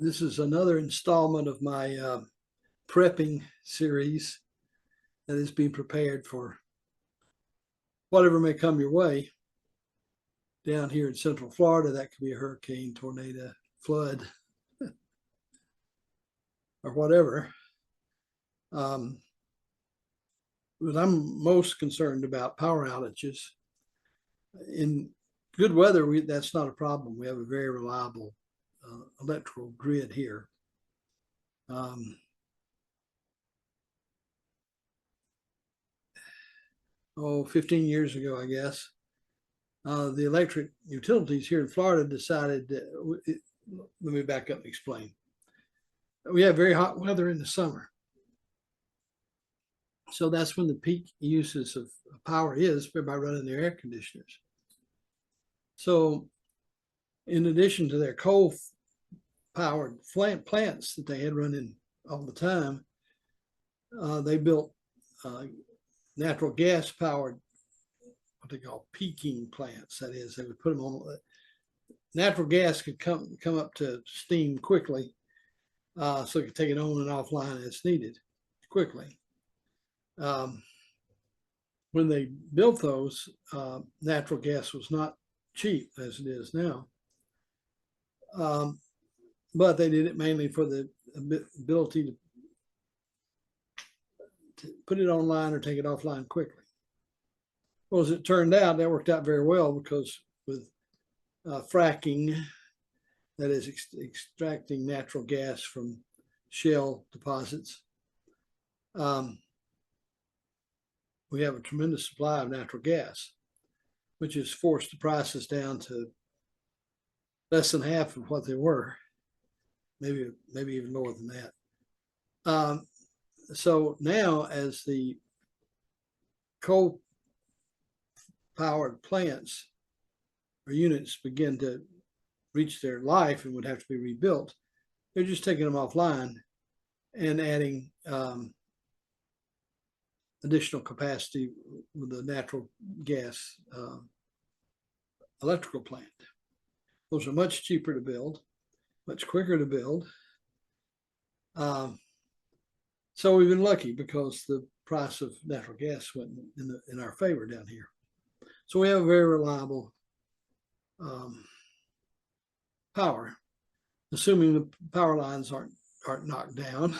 This is another installment of my prepping series that is being prepared for whatever may come your way down here in Central Florida. That could be a hurricane, tornado, flood, or whatever. But I'm most concerned about power outages. In good weather, that's not a problem. We have a very reliable electrical grid here. 15 years ago, I guess, the electric utilities here in Florida decided that, let me back up and explain. We have very hot weather in the summer. So that's when the peak uses of power is by running their air conditioners. So in addition to their coal powered plants that they had running all the time, they built natural gas powered, what they call peaking plants. That is, they would put them on. Natural gas could come up to steam quickly, so it could take it on and offline as needed quickly. When they built those, natural gas was not cheap as it is now. But they did it mainly for the ability to put it online or take it offline quickly. Well, as it turned out, that worked out very well, because with fracking, that is extracting natural gas from shale deposits, we have a tremendous supply of natural gas, which has forced the prices down to less than half of what they were, maybe even lower than that. So now, as the coal-powered plants or units begin to reach their life and would have to be rebuilt, they're just taking them offline and adding additional capacity with the natural gas electrical plant. Those are much cheaper to build, much quicker to build. So we've been lucky because the price of natural gas went in our favor down here. So we have a very reliable power, assuming the power lines aren't knocked down.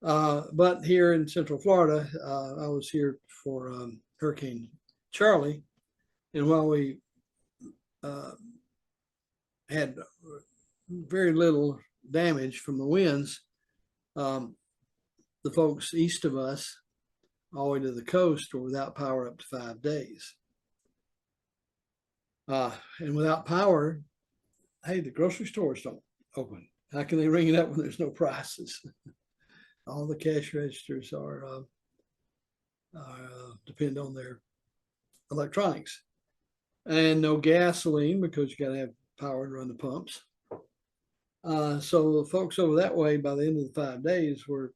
But here in Central Florida, I was here for Hurricane Charley, and while we had very little damage from the winds, the folks east of us, all the way to the coast, were without power up to 5 days. And without power, hey, the grocery stores don't open. How can they ring it up when there's no prices? All the cash registers are depend on their electronics, and no gasoline, because you got to have power to run the pumps. So the folks over that way, by the end of the 5 days, were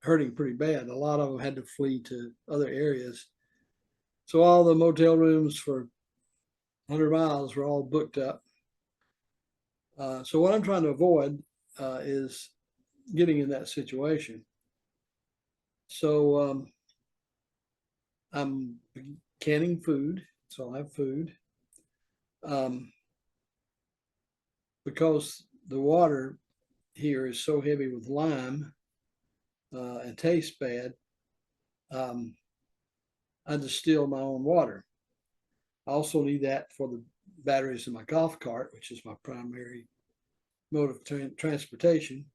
hurting pretty bad. A lot of them had to flee to other areas. So all the motel rooms for 100 miles were all booked up. So what I'm trying to avoid is getting in that situation. So I'm canning food, so I have food. Because the water here is so heavy with lime and tastes bad, I distill my own water. I also need that for the batteries in my golf cart, which is my primary mode of transportation.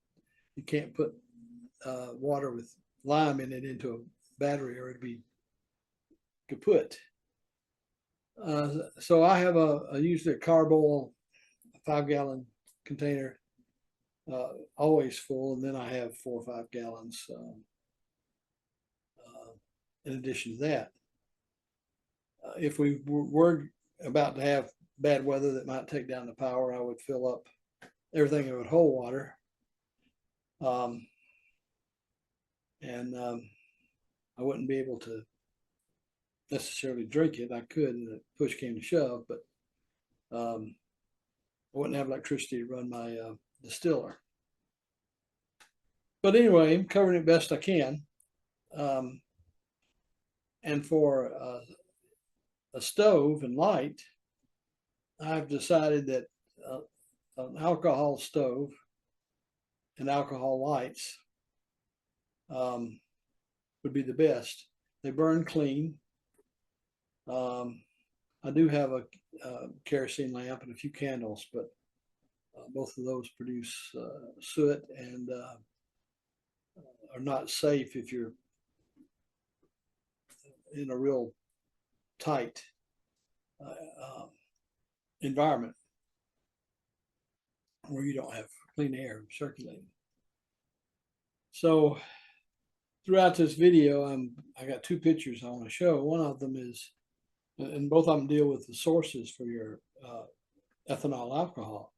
You can't put water with lime in it into a battery, or it'd be kaput. So I have usually a Carboil 5-gallon container, always full, and then I have 4 or 5 gallons in addition to that. If we were about to have bad weather that might take down the power, I would fill up everything that would hold water. And I wouldn't be able to necessarily drink it. I could, and the push came to shove, but wouldn't have electricity to run my distiller. But anyway, I'm covering it best I can. And for a stove and light, I've decided that an alcohol stove and alcohol lights would be the best. They burn clean. I do have a kerosene lamp and a few candles, but both of those produce soot and are not safe if you're in a real tight environment where you don't have clean air circulating. So throughout this video, I got two pictures I want to show. One of them is, and both of them deal with the sources for your ethanol alcohol.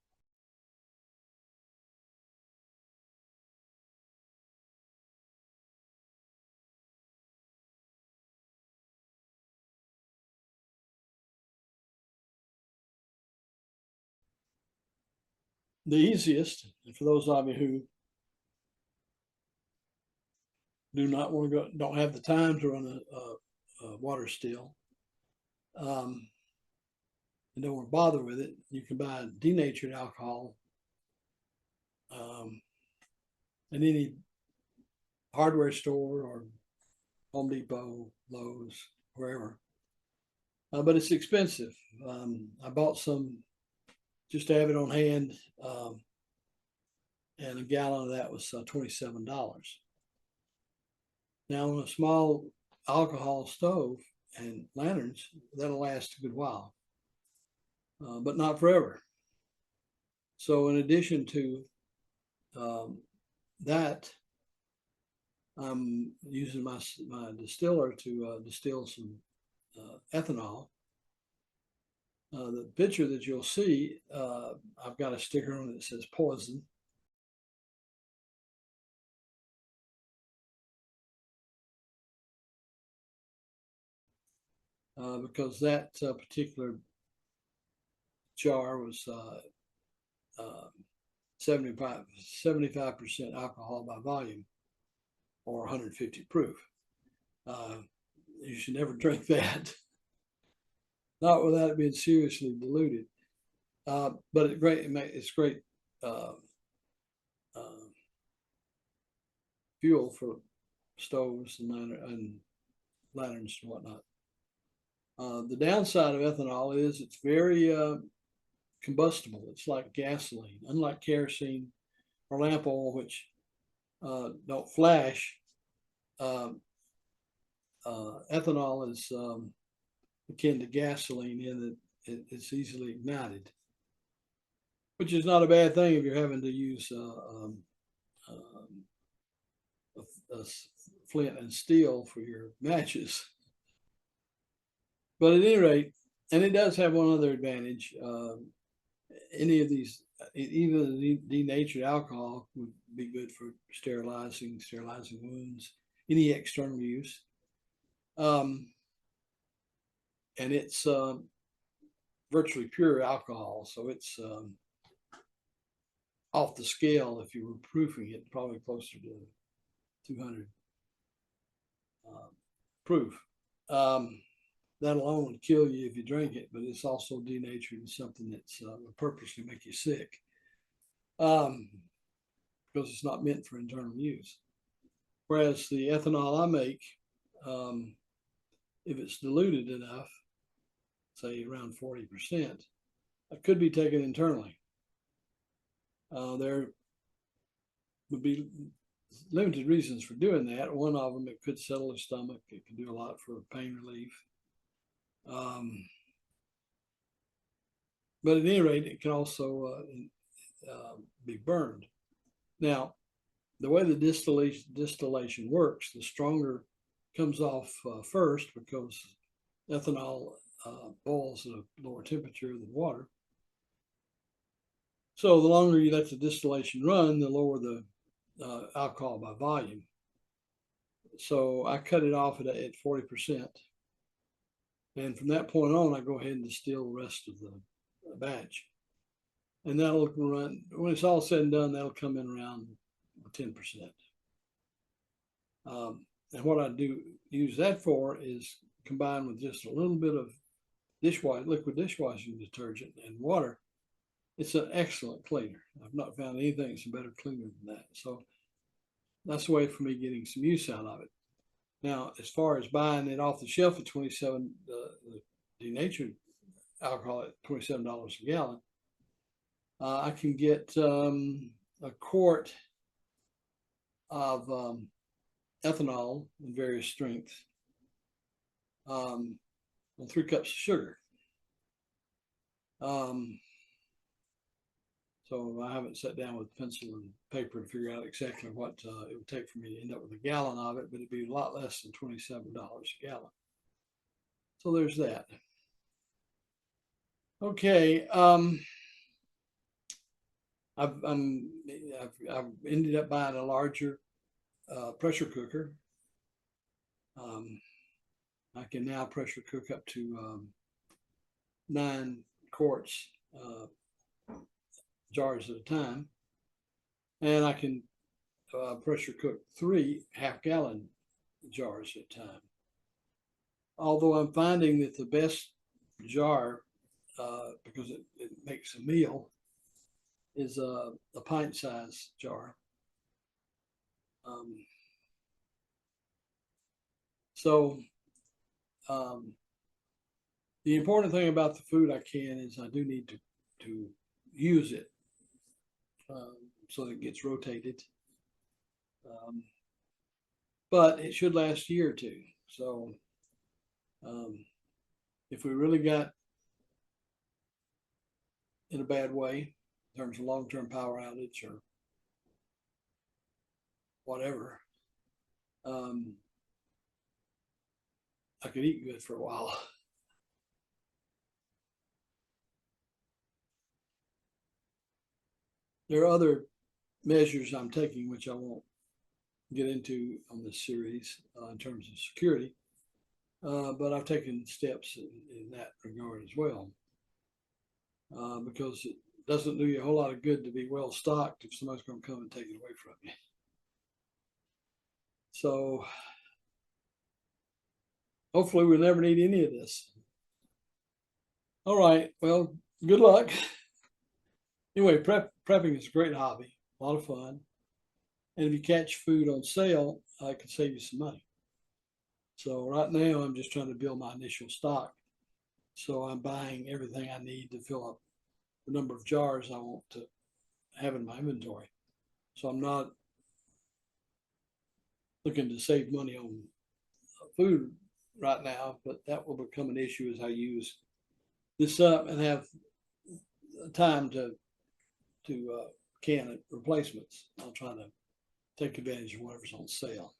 The easiest, and for those of you who do not want to go, don't have the time to run a water still, and don't want to bother with it, you can buy denatured alcohol in any hardware store or Home Depot, Lowe's, wherever. But it's expensive. I bought some just to have it on hand, and a gallon of that was $27. Now, on a small alcohol stove and lanterns, that'll last a good while, but not forever. So in addition to that, I'm using my distiller to distill some ethanol. The picture that you'll see, I've got a sticker on it that says poison. Because that particular jar was 75% alcohol by volume, or 150 proof. You should never drink that, not without it being seriously diluted. But it's great fuel for stoves and lanterns and whatnot. The downside of ethanol is it's very combustible. It's like gasoline, unlike kerosene or lamp oil, which don't flash. Ethanol is akin to gasoline in that it's easily ignited, which is not a bad thing if you're having to use a flint and steel for your matches. But at any rate, and it does have one other advantage. Any of these, even the denatured alcohol would be good for sterilizing wounds, any external use. And it's virtually pure alcohol, so it's off the scale. If you were proofing it, probably closer to 200 proof. That alone would kill you if you drink it, but it's also denatured and something that's would purposely make you sick, because it's not meant for internal use. Whereas the ethanol I make, if it's diluted enough, say around 40%, it could be taken internally. There would be limited reasons for doing that. One of them, it could settle the stomach. It can do a lot for pain relief. But at any rate, it can also be burned. Now, the way the distillation works, the stronger comes off first, because ethanol boils at a lower temperature than water. So the longer you let the distillation run, the lower the alcohol by volume. So I cut it off at 40%. And from that point on, I go ahead and distill the rest of the batch. and that'll run, when it's all said and done, that'll come in around 10%. And what I do use that for is combined with just a little bit of liquid dishwashing detergent and water. It's an excellent cleaner. I've not found anything that's a better cleaner than that. So that's a way for me getting some use out of it. Now, as far as buying it off the shelf at 27, the denatured alcohol at $27 a gallon, I can get a quart of ethanol in various strengths, and 3 cups of sugar. So I haven't sat down with pencil and paper to figure out exactly what it would take for me to end up with a gallon of it, but it'd be a lot less than $27 a gallon. So there's that. Okay. I've ended up buying a larger pressure cooker. I can now pressure cook up to 9 quarts jars at a time, and I can pressure cook 3 half-gallon jars at a time. Although I'm finding that the best jar, because it makes a meal, is a pint-size jar. The important thing about the food I can is I do need to use it so that it gets rotated. But it should last a year or two. So if we really got in a bad way in terms of long-term power outage or whatever, I could eat good for a while. There are other measures I'm taking, which I won't get into on this series in terms of security, but I've taken steps in that regard as well, because it doesn't do you a whole lot of good to be well stocked if somebody's going to come and take it away from you. So hopefully we'll never need any of this. All right, well, good luck. Anyway, prepping is a great hobby, a lot of fun. And if you catch food on sale, it can save you some money. So right now I'm just trying to build my initial stock. So I'm buying everything I need to fill up the number of jars I want to have in my inventory. So I'm not looking to save money on food right now, but that will become an issue as I use this up and have time to can replacements. I'll try to take advantage of whatever's on sale.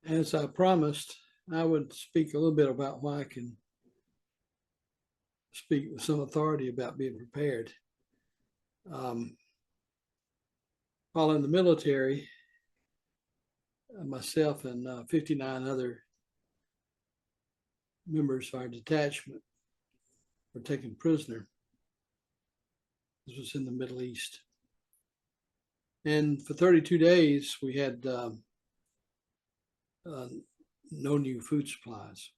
As I promised, I would speak a little bit about why I can speak with some authority about being prepared. While in the military, myself and 59 other members of our detachment were taken prisoner. This was in the Middle East. And for 32 days, we had no new food supplies.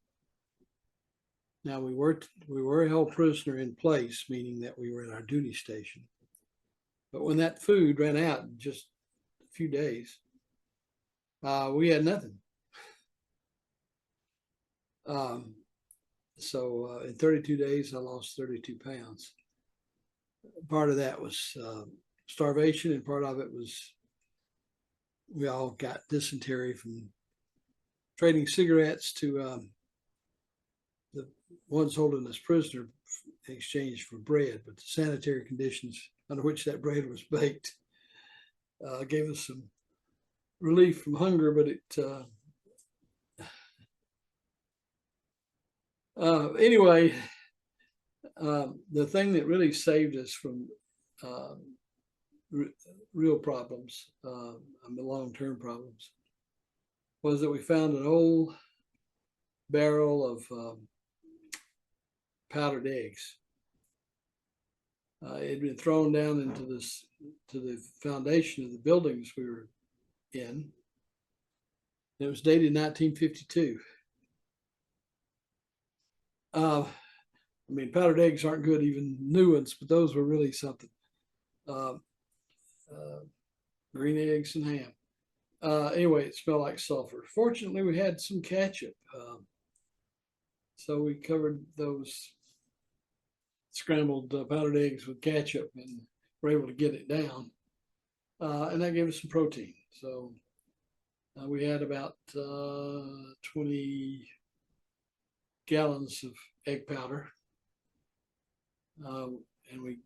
Now we were held prisoner in place, meaning that we were in our duty station. But when that food ran out in just a few days, we had nothing. So in 32 days, I lost 32 pounds. Part of that was starvation, and part of it was we all got dysentery from trading cigarettes to the ones holding us prisoner in exchange for bread. But the sanitary conditions under which that bread was baked gave us some relief from hunger, but it anyway, the thing that really saved us from real problems, long-term problems, was that we found an old barrel of powdered eggs. It had been thrown down into the foundation of the buildings we were in. It was dated 1952. I mean, powdered eggs aren't good, even new ones, but those were really something. Green eggs and ham. Anyway, it smelled like sulfur. Fortunately, we had some ketchup. So we covered those scrambled powdered eggs with ketchup and were able to get it down. And that gave us some protein. So we had about 20 gallons of egg powder. And we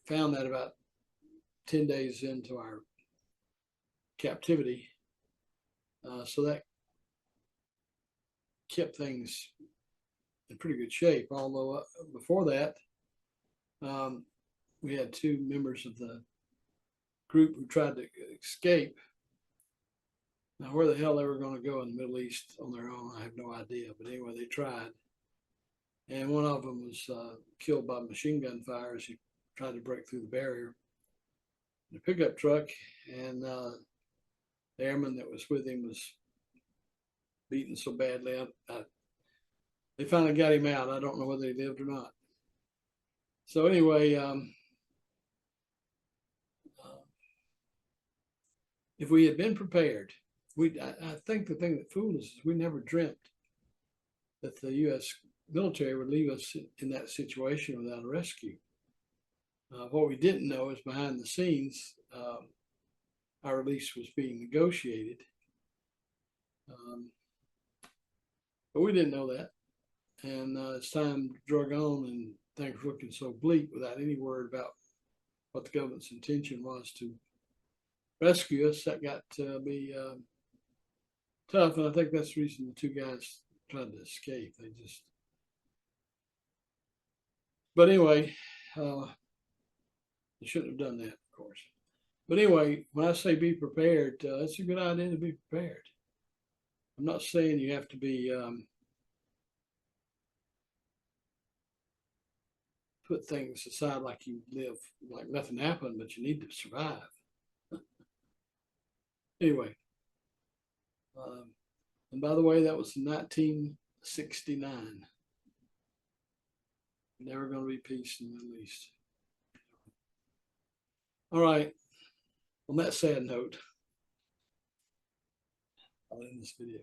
found that about 10 days into our captivity. So that kept things in pretty good shape. Although before that, we had two members of the group who tried to escape. Now, where the hell they were going to go in the Middle East on their own, I have no idea. But anyway, they tried. And one of them was killed by machine gun fire as he tried to break through the barrier in a pickup truck. And the airman that was with him was beaten so badly. They finally got him out. I don't know whether he lived or not. So anyway, if we had been prepared, I think the thing that fooled us is we never dreamt that the U.S. military would leave us in that situation without a rescue. What we didn't know is behind the scenes, our release was being negotiated. But we didn't know that. And as time drug on and things were looking so bleak without any word about what the government's intention was to rescue us, that got to be tough. And I think that's the reason the two guys tried to escape. But anyway, they shouldn't have done that, of course. But anyway, when I say be prepared, it's a good idea to be prepared. I'm not saying you have to be put things aside like you live like nothing happened, but you need to survive. Anyway, and by the way, that was 1969. Never going to be peace in the Middle East. All right. On that sad note, I'll end this video.